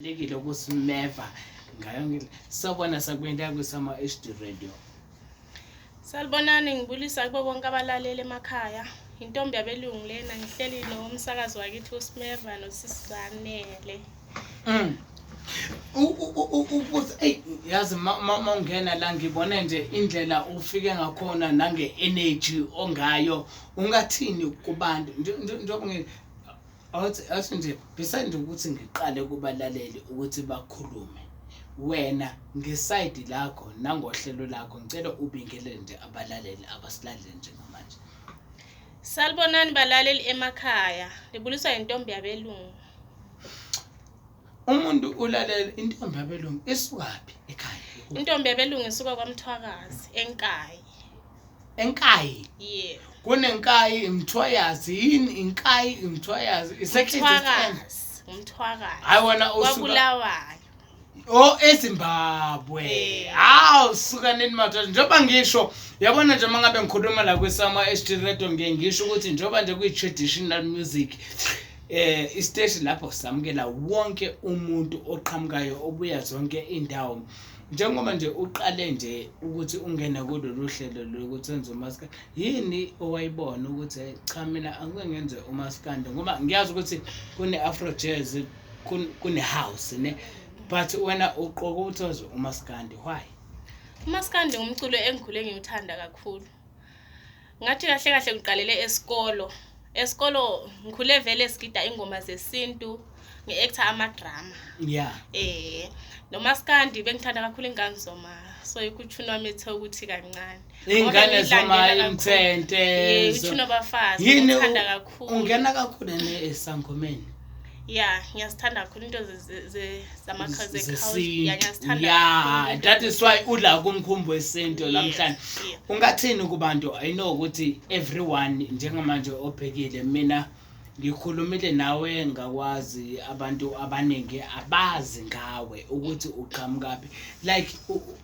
Lekile ukusimeva ngayo sabona sakwenda kusama HD radio. Salibonani ngibulisa kubo bonke abalaleli emakhaya. Intombi yabelungu lena ngihleli nomsakazi wakithi uSmeva noSisanele. Ukuthi yazi mama ungena la ngibona nje indlela ufike ngakhona nange energy ongayo ungathini kubantu njengoba athi nje beside ukuthi ngiqale kubalaleli ukuthi bakhulume wena ngeside lakho nangohlelo lakho ngicela ubingele nje abalaleli abasilalele njengamanje. Salibonani balaleli emakhaya libuliswa intombi yabelungu. Umuntu ulalela intombi yabelungu isukaphi ekhaya? Intombi yabelungu isuka kwaMthwakazi eNkayi. Enkayi? Yebo. Kunenkayi imthwayazi yini inkayi imthwayazi Umthwakazi. Hayi wona usuka kwaBulawayo. Oh eZimbabwe. Hawu suka nini matha njoba ngisho yabona nje mangabe ngikhuluma la kwisama HD radio ngisho ukuthi njoba nje kuyi traditional music istation lapho samukela wonke umuntu oqhamukayo obuya zonke indawo. Njengoba nje uqale nje ukuthi ungene kulolu hlelo lokuthi enze umaskandi yini owayibona ukuthi cha mina angeke ngenze umaskandi ngoba ngiyazi ukuthi kune afro jazz kune house ne but wena uqoqa ukuthi umaskandi why? Umaskandi ngumculo engikhule ngimthanda kakhulu. Ngathi kahle kahle ngiqalele esikolo. Esikolo ngikhule vele sigida ingoma zesintu ngeactor amadrama. Yeah. Nomaskandi bengithanda kakhulu ingane zoma. So ikuthuna wami ethe ukuthi kancane. Ingane zoma imthente. Uthuna bafazi ngithanda kakhulu. Ungena kakhulu esangomeni. Yeah, ngiyazithanda kakhulu into zamakhaze ngiyazithanda. Yeah, that is why udla kumkhumbo wesinto namhlanje. Ungathini kubantu? I know ukuthi everyone njengamanje obhekile mina ngikhulumile nawe ngakwazi abantu abaningi abazi ngawe ukuthi uqhamukapi like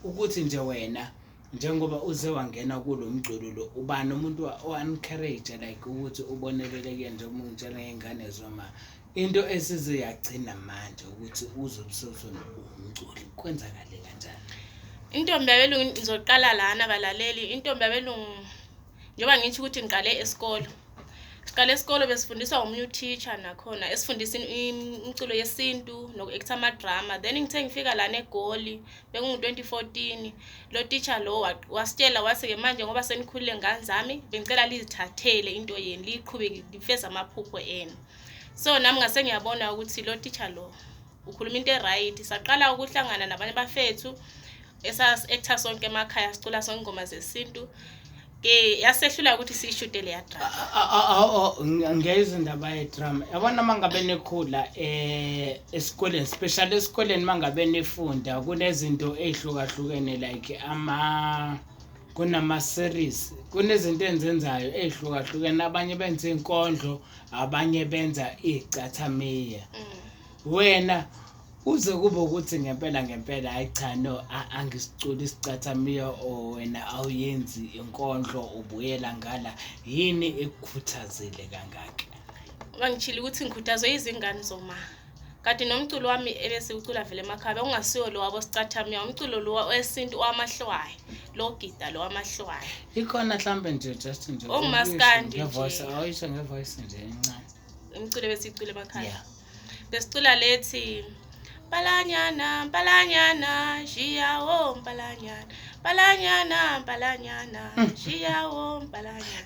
ukuthi nje wena njengoba uze wangena kulomculo lo ubani umuntu o-encourage like ukuthi uboneleleke nje umuntu ngengane zoma into esize yagcina manje ukuthi uzobusozwe umculo kwenzakale kanjani? Intombi yabelungu ngizoqala lana balaleli. Intombi yabelungu njoba ngithi ukuthi ngiqale esikolo. Siqale esikolo besifundiswa umunye teacher nakhona esifundisa imiculo yesintu nokuactor amadrama. Then ngithe ngifika lana eGoli bekungu 2014 lo teacher lo wasitshela wasike manje ngoba senikhulile ngane zami bengicela lizithathele into yeni liqhubeke lifeza amaphupho enu. So nami ngase ngiyabona ukuthi lo teacher lo ukhuluma into eright. Saqala ukuhlangana nabanye bafethu actor sonke emakhaya sicula sonke ingoma zesintu. Yasehlula ukuthi siyishude le drama. Ngiyizwa indaba ye drama. Yabona mangabe nekhula esikoleni especially esikoleni mangabe nefunda kunezinto ezihlukahlukene like kunama series kunezinto enzenzayo ezihlukahlukene abanye benza inkondlo abanye benza icathamiya. Wena uze kube ukuthi ngempela hayi cha no angisiculi isicathamiya wena awuyenzi inkondlo ubuyela ngala yini ekukhuthazile kangaka? Bangichila ukuthi ngikhuthazwe izingane zoma. Kanti nomculo wami ebesiwucula vele emakhaya ungasiyo lo wabo sicathamiya umculo lo wesintu wamahlwaye lo gida lo wamahlwaye. Ikhona mhlambe nje just nje ongumaskandi ngevoice awuyisho ngevoice nje encane. Umculo besicula emakhaya. Besicula lethi Palanyana, palanyana, jiyawo palanyana. Palanyana, palanyana, jiyawo palanyana.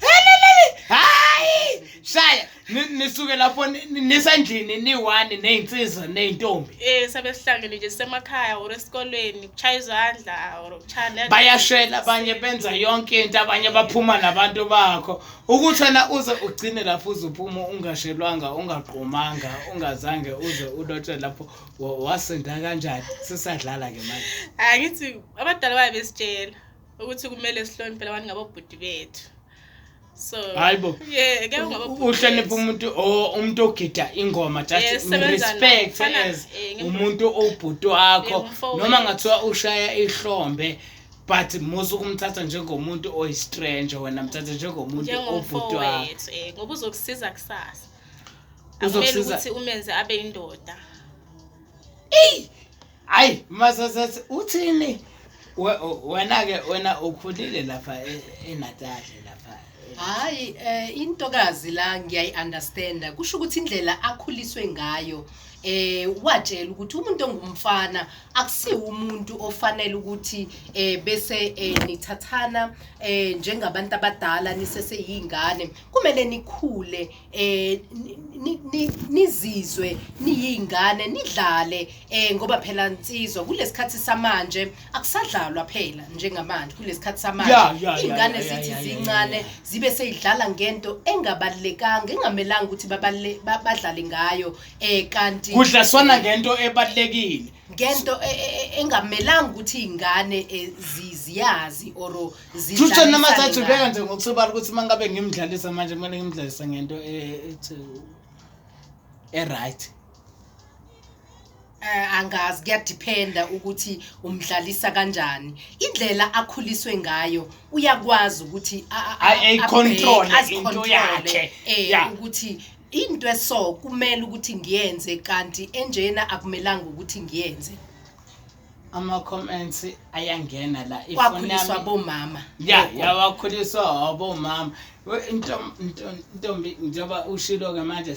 Hayi! Shaya, nisuke lapho nisandlini niwani nezinsizwa nezintombi. Sabe sihlangene nje semakhaya or esikolweni, kuchaya izandla or ukuchana. Bayashela abanye benza yonke into abanye baphuma nabantu bakho. Ukuthi wena uze ugcine lapho uzophuma ungashelwanga, ungaqomanga, ungazange uze ulothe lapho wasenda kanjani? Sisadlala ke manje. Angithi abadala baye besitshela ukuthi kumele sihloniphe labantu ngabobhuti bethu. So hayibo ke uhlonipha umuntu ogida ingoma just respect as umuntu obhuti wakho noma ngathiwa ushaya ihlombe but musu kumthatha njengomuntu oyistranger wena mthatha njengomuntu obhuti wakho ngoba uzokusiza kusasa. Akumele ukuthi umenze abe indoda. Hayi masasathi uthini wena ukhulile lapha eNatal lapha. Hayi intokazi la ngiyayi-understanda kusho ukuthi indlela akhuliswe ngayo watshela ukuthi umuntu ongumfana akusiwo umuntu ofanele ukuthi bese nithathana njengabantu abadala niseseyingane kumele nikhule nizizwe niyingane nidlale ngoba phela insizwa kulesikhathi samanje akusadlalwa phela njengamanje kulesikhathi samanje ingane zithi zincane zibe seyidlala ngento engabalekanga engamelanga ukuthi badlale ngayo kanti kudlaswana ngento ebalekile ngento engamelanga ukuthi ingane ziyazi oro zidlala Thuthi namathathu beka nje ngokusobala ukuthi mangabe ngimdlalisa manje kumele ngimdlalisa ngento ethi right angazi kuyadependa ukuthi umdlalisa kanjani indlela akhuliswe ngayo uyakwazi ukuthi control into yakhe ukuthi into eso kumele ukuthi ngiyenze kanti enjena akumelanga ukuthi ngiyenze ama comments ayangena la wakhuliswa bomama yakhuliswa abomama intombi njengoba ushilo ke manje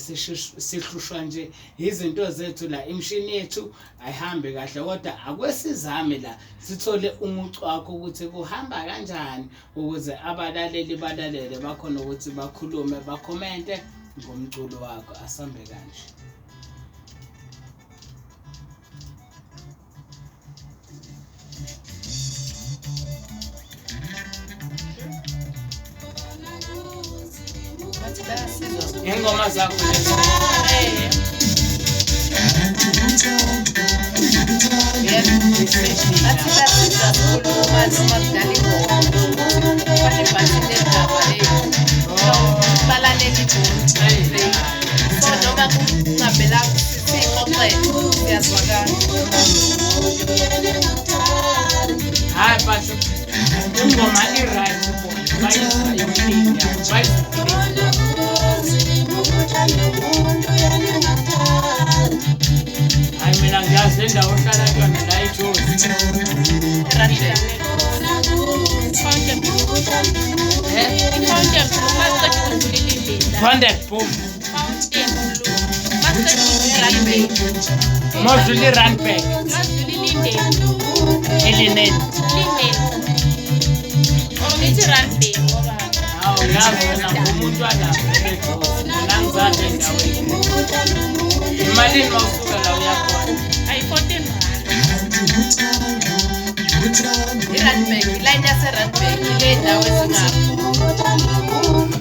sihlushwa nje izinto zethu la imshini yethu ayihambe kahle kodwa akwesizame la sithole umucu wakho ukuthi kuhamba kanjani ukuze abalaleli balalele bakhona ukuthi bakhulume bakomente ngomculo wakho asambe kanje ingoma zakho hayi basi ingoma i-right hayi mina ngiyazi indawo ohlala kuyona la iJozi Mazuli Randburg Elinene yazi umuntu nangizange endaweni imali mawusuka la uyakhona ayi-14 iRandburg line yaseRandburg ile ndawo ezingapha